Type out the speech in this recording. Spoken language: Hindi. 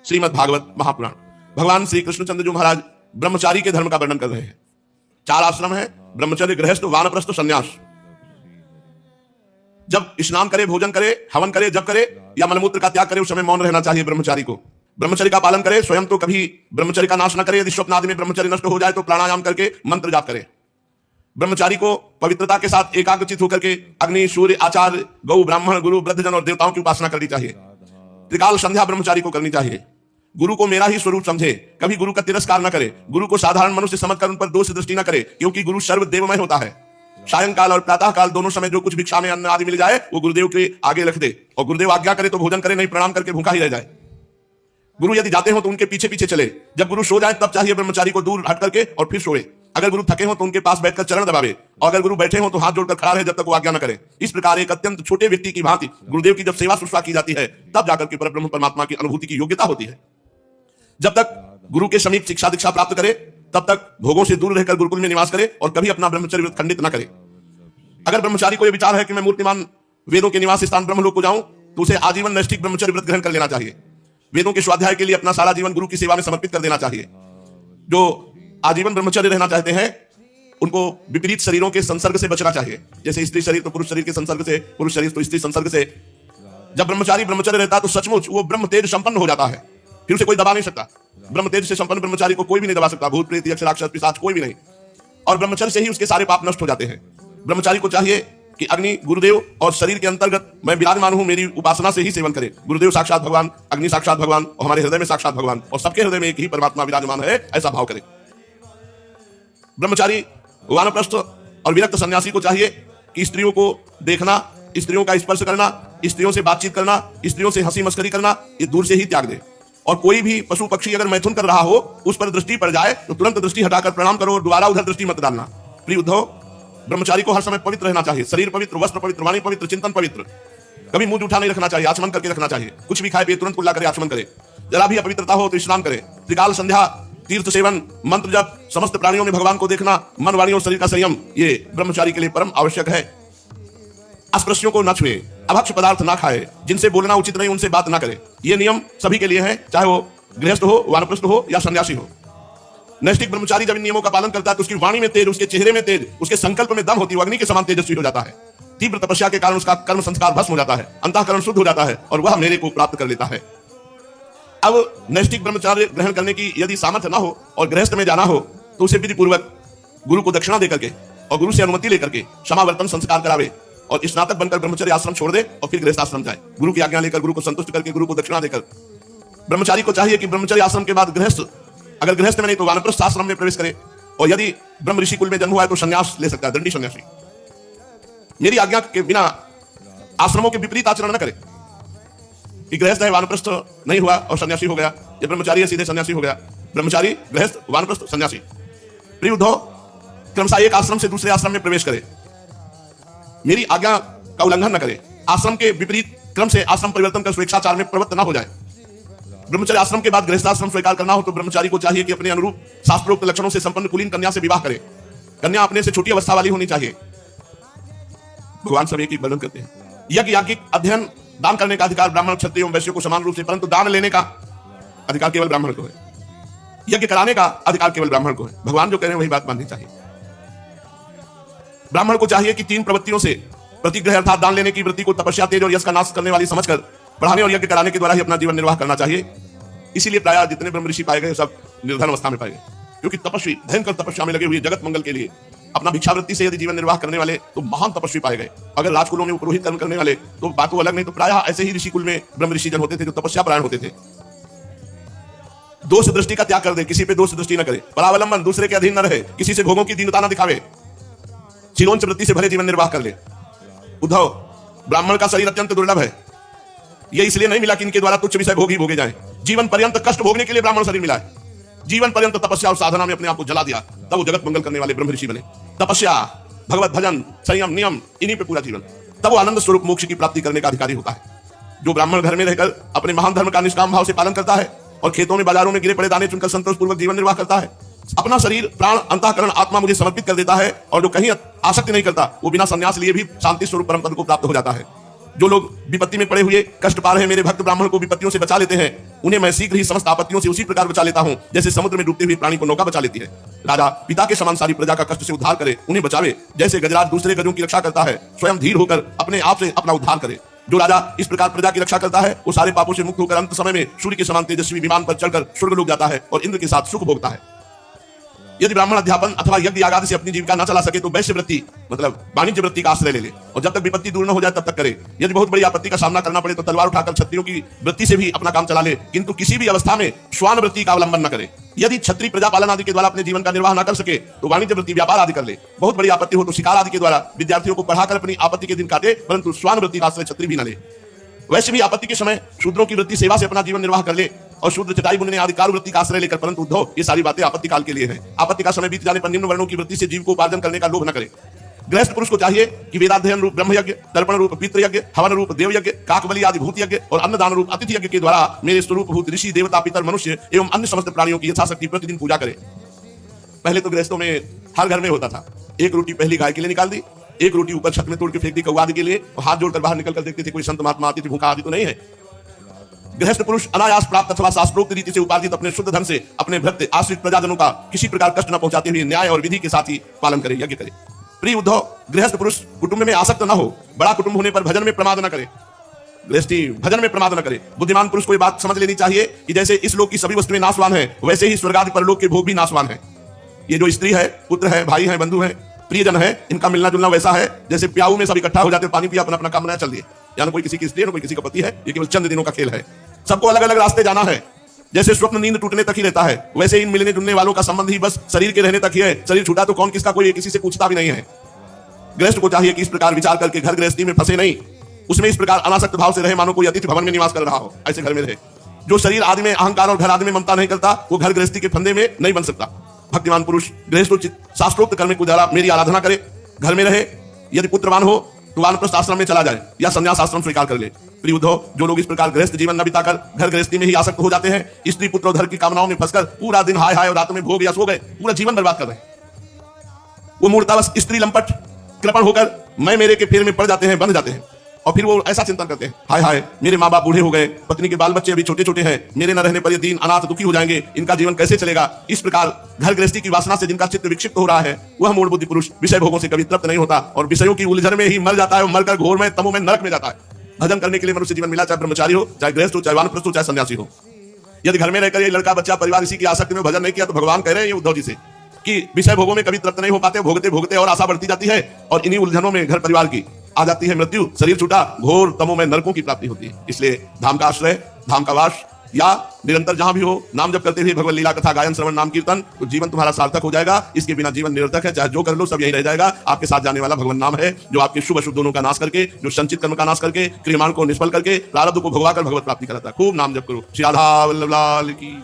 श्रीमद् भागवत महापुराण। भगवान श्री कृष्णचंद्र जी महाराज ब्रह्मचारी के धर्म का वर्णन कर रहे हैं। 4 आश्रम है, ब्रह्मचर्य, गृहस्थ, वानप्रस्थ, संन्यास। जब स्नान करे, भोजन करे, हवन करे, जप करे या मलमूत्र का त्याग करे, उस समय मौन रहना चाहिए ब्रह्मचारी को। ब्रह्मचर्य का पालन करे, स्वयं तो कभी ब्रह्मचर्य का नाश न करे। यदि स्वप्न आदि में ब्रह्मचर्य नष्ट हो जाए तो प्राणायाम करके मंत्र जाप करे। ब्रह्मचारी को पवित्रता के साथ एकाग्रचित होकर के अग्नि, सूर्य, आचार्य, गौ, ब्राह्मण, गुरु, वृद्धजन और देवताओं की उपासना करनी चाहिए। त्रिकाल संध्या ब्रह्मचारी को करनी चाहिए। गुरु को मेरा ही स्वरूप समझे, कभी गुरु का तिरस्कार न करे। गुरु को साधारण मनुष्य समझकर उन पर दोष दृष्टि न करे, क्योंकि गुरु सर्वदेवमय होता है। सायंकाल और प्रातः काल दोनों समय जो कुछ भिक्षा में अन्न आदि मिल जाए वो गुरुदेव के आगे रख दे, और गुरुदेव आज्ञा करे तो भोजन करे, नहीं प्रणाम करके भूखा ही रह जाए। गुरु यदि जाते हो तो उनके पीछे पीछे चले। जब गुरु सो जाए तब चाहिए ब्रह्मचारी को दूर हट करके और फिर सोए। अगर गुरु थके हो तो उनके पास बैठकर चरण दबावे, और अगर गुरु बैठे हो तो हाथ जोड़कर खड़ा रहे जब तक वो आज्ञा न करे। इस प्रकार एक अत्यंत छोटे व्यक्ति की भांति गुरुदेव की जब सेवा शुश्रूषा की जाती है तब जाकर के परब्रह्म परमात्मा की अनुभूति की योग्यता होती है। जब तक गुरु के समीप शिक्षा दीक्षा प्राप्त करे तब तक भोगों से दूर रहकर गुरुकुल में निवास करे और कभी अपना ब्रह्मचर्य खंडित न करे। अगर ब्रह्मचारी को यह विचार है कि मैं मूर्तिमान वेदों के निवास स्थान ब्रह्मलोक को जाऊं तो उसे आजीवन नैष्ठिक ब्रह्मचर्य व्रत ग्रहण कर लेना चाहिए। वेदों के स्वाध्याय के लिए अपना सारा जीवन गुरु की सेवा में समर्पित कर देना चाहिए। जो आजीवन ब्रह्मचर्य रहना चाहते हैं उनको विपरीत शरीरों के संसर्ग से बचना चाहिए। जैसे स्त्री शरीर तो पुरुष शरीर के संसर्ग से, पुरुष शरीर तो स्त्री संसर्ग से। जब ब्रह्मचारी ब्रह्मचर्य रहता है तो सचमुच वो ब्रह्म तेज संपन्न हो जाता है, फिर उसे कोई दबा नहीं सकता। ब्रह्म तेज से संपन्न ब्रह्मचारी को कोई भी नहीं दबा सकता, भूत प्रेत यक्ष राक्षस पिशाच कोई भी नहीं। और ब्रह्मचर्य से ही उसके सारे पाप नष्ट हो जाते हैं। ब्रह्मचारी को चाहिए कि अग्नि, गुरुदेव और शरीर के अंतर्गत मैं विराजमान हूं, मेरी उपासना से ही सेवन करे। गुरुदेव साक्षात भगवान, अग्नि साक्षात भगवान और हमारे हृदय में साक्षात भगवान, और सबके हृदय में एक ही परमात्मा विराजमान है, ऐसा भाव करे। ब्रह्मचारी, वानप्रस्थ और विरक्त सन्यासी को चाहिए कि स्त्रियों को देखना, स्त्रियों का स्पर्श करना, स्त्रियों से बातचीत करना, स्त्रियों से हंसी मस्करी करना, ये दूर से ही त्याग दे। और कोई भी पशु पक्षी अगर मैथुन कर रहा हो, उस पर दृष्टि पड़ जाए तो तुरंत दृष्टि हटाकर प्रणाम करो और दोबारा उधर दृष्टि मत डालना। प्रिय उद्धव, ब्रह्मचारी को हर समय पवित्र रहना चाहिए। शरीर पवित्र, वस्त्र पवित्र, वाणी पवित्र, चिंतन पवित्र। कभी मुंह उठा नहीं रखना चाहिए, आचमन करके रखना चाहिए। कुछ भी खाए पिए तुरंत कुल्ला करे, आचमन करे। जरा भी अपवित्रता हो तो स्नान करे। त्रिकाल संध्या, तीर्थ सेवन, मंत्र जप, समस्त प्राणियों में भगवान को देखना, मन, वाणी और शरीर का संयम, ये ब्रह्मचारी के लिए परम आवश्यक है। अस्पृश्यों को न छुए, अभक्ष पदार्थ ना खाए, जिनसे बोलना उचित नहीं उनसे बात ना करे। ये नियम सभी के लिए है, चाहे वो गृहस्थ हो, वानप्रस्थ हो या सन्यासी हो। नैष्ठिक ब्रह्मचारी जब इन नियमों का पालन करता है तो उसकी वाणी में तेज, उसके चेहरे में तेज, उसके संकल्प में दम होती है, अग्नि के समान तेजस्वी हो जाता है। तीव्र तपस्या के कारण उसका कर्म संस्कार भस्म हो जाता है, अंतःकरण शुद्ध हो जाता है और वह मेरे को प्राप्त कर लेता है। अब नैष्ठिक ब्रह्मचार्य ग्रहण करने की यदि सामर्थ्य ना हो और गृहस्थ में जाना हो तो उसे विधि पूर्वक गुरु को दक्षिणा देकर के और गुरु से अनुमति लेकर के क्षमावर्तन संस्कार करावे और स्नातक बनकर ब्रह्मचर्य आश्रम छोड़ दे और फिर गृहस्थ आश्रम जाए। गुरु की आज्ञा लेकर, गुरु को संतुष्ट करके, गुरु को दक्षिणा देकर। ब्रह्मचारी को चाहिए कि ब्रह्मचर्य आश्रम के बाद गृहस्थ, अगर गृहस्थ में नहीं तो वानप्रस्थ आश्रम में प्रवेश करे, और यदि ब्रह्म ऋषि कुल में जन्म हुआ है तो संन्यास ले सकता है, दंडी सन्यासी। मेरी आज्ञा के बिना आश्रमों के विपरीत आचरण न करे कि गृहस्थ है, वानप्रस्थ नहीं हुआ और सन्यासी हो गया, या ब्रह्मचारी है सीधे सन्यासी हो गया। ब्रह्मचारी, गृहस्थ, वानप्रस्थ, सन्यासी। प्रिय उद्धव, क्रमशः एक आश्रम से दूसरे आश्रम में प्रवेश करे, मेरी आज्ञा का उल्लंघन न करे। आश्रम के विपरीत क्रम से आश्रम परिवर्तन कर स्वेच्छाचार में प्रवृत्त न हो जाए। ब्रह्मचर्य आश्रम के बाद गृहस्थाश्रम स्वीकार करना हो तो ब्रह्मचारी को चाहिए कि अपने अनुरूप शास्त्रोक्त लक्षणों से संपन्न कुलीन कन्या से विवाह करे। कन्या अपने से छोटी अवस्था वाली होनी चाहिए। भगवान सब एक ही वर्णन करते हैं। यज्ञ, याज्ञिक, अध्ययन, दान करने का अधिकार ब्राह्मण, क्षत्रिय एवं वैश्यों को समान रूप से, परंतु दान लेने का अधिकार केवल ब्राह्मण को है। यज्ञ कराने का अधिकार केवल ब्राह्मण को है। भगवान जो कह रहे हैं वही बात माननी चाहिए। ब्राह्मण को चाहिए कि 3 प्रवृत्तियों से, प्रतिग्रह अर्थात दान लेने की वृत्ति को तपस्या, तेज और यश का नाश करने वाली समझकर पढ़ाने और यज्ञ कराने के द्वारा ही अपना जीवन निर्वाह करना चाहिए। इसीलिए प्रायः जितने ब्रह्म ऋषि पाए गए सब निर्धन अवस्था में पाए गए, क्योंकि तपस्वी भयंकर तपस्या में लगे हुए जगत मंगल के लिए अपना भिक्षावृत्ति से यदि जीवन निर्वाह करने वाले तो महान तपस्वी पाए गए। अगर राजकुलों में पुरोहित कर्म करने वाले तो बातों अलग, नहीं तो प्रायः ऐसे ही ऋषि कुल में ब्रह्म ऋषि जन होते थे जो तपस्या परायण होते थे। दोष दृष्टि का त्याग कर दे, किसी पे दोष दृष्टि न करे। परावलंबन, दूसरे के अधीन न रहे, किसी से भोगों की दीनता न दिखावे, चिरोंच वृत्ति से भले जीवन निर्वाह कर ले। उद्धव, ब्राह्मण का शरीर अत्यंत दुर्लभ है। यह इसलिए नहीं मिला कि इनके द्वारा तुच्छ विषय भोग ही भोगे जाएं। जीवन पर्यंत कष्ट भोगने के लिए ब्राह्मण शरीर मिला है। जीवन पर्यंत तपस्या और साधना में अपने आप को जला दिया, तब वो जगत मंगल करने वाले ब्रह्म ऋषि बने। तपस्या, भगवत भजन, संयम, नियम, इन्हीं पे पूरा जीवन, तब वो आनंद स्वरूप मोक्ष की प्राप्ति करने का अधिकारी होता है। जो ब्राह्मण घर में रहकर अपने महान धर्म का निष्काम भाव से पालन करता है और खेतों में, बाजारों में गिरे पड़े दाने चुनकर संतोष पूर्वक जीवन निर्वाह करता है, अपना शरीर, प्राण, अंतःकरण, आत्मा मुझे समर्पित कर देता है, और जो कहीं आसक्ति नहीं करता वो बिना संन्यास लिए भी शांति स्वरूप परम पद को प्राप्त हो जाता है। जो लोग विपत्ति में पड़े हुए कष्ट पा रहे हैं, मेरे भक्त ब्राह्मण को विपत्तियों से बचा लेते हैं, उन्हें मैं शीघ्र ही समस्त आपत्तियों से उसी प्रकार बचा लेता हूं जैसे समुद्र में डूबते हुए प्राणी को नौका बचा लेती है। राजा पिता के समान सारी प्रजा का कष्ट से उद्धार करे, उन्हें बचावे, जैसे गजराज दूसरे गजों की रक्षा करता है, स्वयं धीर होकर अपने आप से अपना उद्धार करे। जो राजा इस प्रकार प्रजा की रक्षा करता है, वो सारे पापों से मुक्त होकर अंत समय में सूर्य के समान तेजस्वी विमान पर चढ़कर स्वर्ग लोक जाता है और इंद्र के साथ सुख भोगता है। यदि ब्राह्मण अध्यापन अथवा यज्ञ यागादि से अपनी जीविका न चला सके तो वैश्य वृत्ति मतलब वाणिज्य वृत्ति का आश्रय ले ले और जब तक विपत्ति दूर न हो जाए तब तक करे। यदि बहुत बड़ी आपत्ति का सामना करना पड़े तो तलवार उठाकर क्षत्रियों की वृत्ति से भी अपना काम चला ले, किंतु किसी भी अवस्था में श्वान वृत्ति का अवलंबन न करे। यदि क्षत्रिय प्रजा पालन आदि के द्वारा अपने जीवन का निर्वाह न कर सके तो वाणिज्य वृत्ति व्यापार आदि कर ले। बहुत बड़ी आपत्ति हो तो शिकार आदि के द्वारा विद्यार्थियों को पढ़ाकर अपनी आपत्ति के दिन काटे, परंतु श्वान वृत्ति का आश्रय क्षत्रिय भी न ले। वैसे भी आपत्ति के समय शूद्रों की वृत्ति सेवा से अपना जीवन निर्वाह कर ले और शूद्र चटाई बुनने आदि कार्य वृत्ति का आश्रय लेकर, परंतु उद्धव ये सारी बातें आपत्ति काल के लिए है। आपत्ति का समय बीत जाने पर निम्न वर्णों की वृत्ति से जीव को उपार्जन करने का लोभ न करे। गृहस्थ पुरुष को चाहिए कि वेदाध्ययन रूप ब्रह्म यज्ञ, तर्पण रूप पितृ यज्ञ, हवन रूप देव यज्ञ, काकबलि आदि भूत यज्ञ और अन्नदान रूप अतिथि यज्ञ के द्वारा मेरे स्वरूप भूत ऋषि देवता पितर मनुष्य एवं अन्य समस्त प्राणियों की यथाशक्ति प्रतिदिन पूजा करे। पहले तो गृहस्थों में हर घर में होता था, एक रोटी पहली गाय के लिए निकाल दी, एक रोटी ऊपर छत में तोड़ के फेंक दी कौवा आदि के लिए, और हाथ जोड़कर बाहर निकल कर देखते थे कोई संत महात्मा आती थी, भूखा आदि तो नहीं है। गृहस्थ पुरुष अनायास प्राप्त अथवा शास्त्रोक्त रीति से उपार्जित अपने शुद्ध धन से अपने भक्त आश्रित प्रजाजनों का किसी प्रकार कष्ट न पहुंचाते हुए न्याय और विधि के साथ ही पालन करे, यज्ञ करे। प्रिय उद्धव, गृहस्थ पुरुष कुटुंब में आसक्त न हो, बड़ा कुटुंब होने पर भजन में प्रमाद न करे। गृहस्थी भजन में प्रमाद न करे। बुद्धिमान पुरुष को यह बात समझ लेनी चाहिए कि जैसे इस लोक की सभी वस्तुएं नाशवान है, वैसे ही स्वर्ग आदि परलोक के भोग भी नाशवान है। ये जो स्त्री है, पुत्र है, भाई है, बंधु है, प्रियजन है, इनका मिलना जुलना वैसा है जैसे प्याऊ में सब इकट्ठा हो जाते, पानी पिया, अपना अपना काम बनाया, चल दिए। या कोई किसी की स्त्री है, कोई किसी का पति है, ये केवल चंद दिनों का खेल है। सबको अलग अलग रास्ते जाना है। जैसे स्वप्न नींद टूटने तक ही रहता है, वैसे इन मिलने जुलने वालों का संबंध ही बस शरीर के रहने तक ही है। शरीर छूटा तो कौन किसका, कोई किसी से पूछता भी नहीं है। गृहस्थ को चाहिए कि इस प्रकार विचार करके घर गृहस्थी में फंसे नहीं, उसमें इस प्रकार अनासक्त भाव से रहे मानो कोई अतिथि भवन में निवास कर रहा हो, ऐसे घर में रहे। जो शरीर आदि में अहंकार और घर आदि में ममता नहीं करता, वो घर गृहस्थी के फंदे में नहीं बन सकता। भक्तिमान पुरुष गृहस्थोचित शास्त्रोक्त कर्म को द्वारा मेरी आराधना करे, घर में रहे। यदि पुत्रवान हो तो वानप्रस्थ आश्रम में चला जाए या संन्यास आश्रम स्वीकार कर ले। प्रिय उद्धव, जो लोग इस प्रकार गृहस्थ जीवन न बिताकर घर गृहस्थी में ही आसक्त हो जाते हैं, स्त्री पुत्र और धन की कामनाओं में फंसकर पूरा दिन हाय हाय और रात में भोग या सो गए, पूरा जीवन बर्बाद कर रहे हैं। वो मूर्तावश स्त्री लंपट कृपण होकर मैं मेरे के फेर में पड़ जाते हैं, बंध जाते हैं, और फिर वो ऐसा चिंतन करते हैं, हाय हाय मेरे माँ बाप बूढ़े हो गए, पत्नी के बाल बच्चे अभी छोटे छोटे हैं, मेरे न रहने पर ये दीन अनाथ दुखी हो जाएंगे, इनका जीवन कैसे चलेगा। इस प्रकार घर गृहस्थी की वासना से जिनका चित्त विक्षिप्त हो रहा है, वह मूढ़ बुद्धि पुरुष विषय भोगों से कभी तृप्त नहीं होता और विषयों की उलझन में ही मर जाता है, और मरकर घोर में तमो में नरक में जाता है। भजन करने के लिए मनुष्य जीवन मिला, चाहे ब्रह्मचारी हो, चाहे गृहस्थ हो, चाहे वानप्रस्थ हो, चाहे सन्यासी हो। यदि घर में रहकर ये लड़का बच्चा परिवार इसी की आसक्ति में भजन नहीं किया तो भगवान कह रहे हैं उद्धव जी से कि विषय भोगों में कभी तृप्त नहीं हो पाते, भोगते भोगते और आशा बढ़ती जाती है और इन्हीं उलझनों में घर परिवार की आ जाती है मृत्यु, शरीर छूटा, घोर तमों में नरकों की प्राप्ति होती है। इसलिए धाम का आश्रय, धाम का वास या निरंतर जहां भी हो नाम जप करते हुए भगवत लीला कथा गायन श्रवण नाम कीर्तन, तो जीवन तुम्हारा सार्थक हो जाएगा। इसके बिना जीवन निरर्थक है, चाहे जो कर लो सब यही रह जाएगा। आपके साथ जाने वाला भगवान नाम है, जो आपके शुभ अशुभ दोनों का नाश करके, जो संचित कर्म का नाश करके, क्रियमाण को निष्फल करके, प्रारब्ध को भगवा कर भगवत प्राप्ति कराता है। खूब नाम जप करो। श्री राधा वल्लभ लाल की।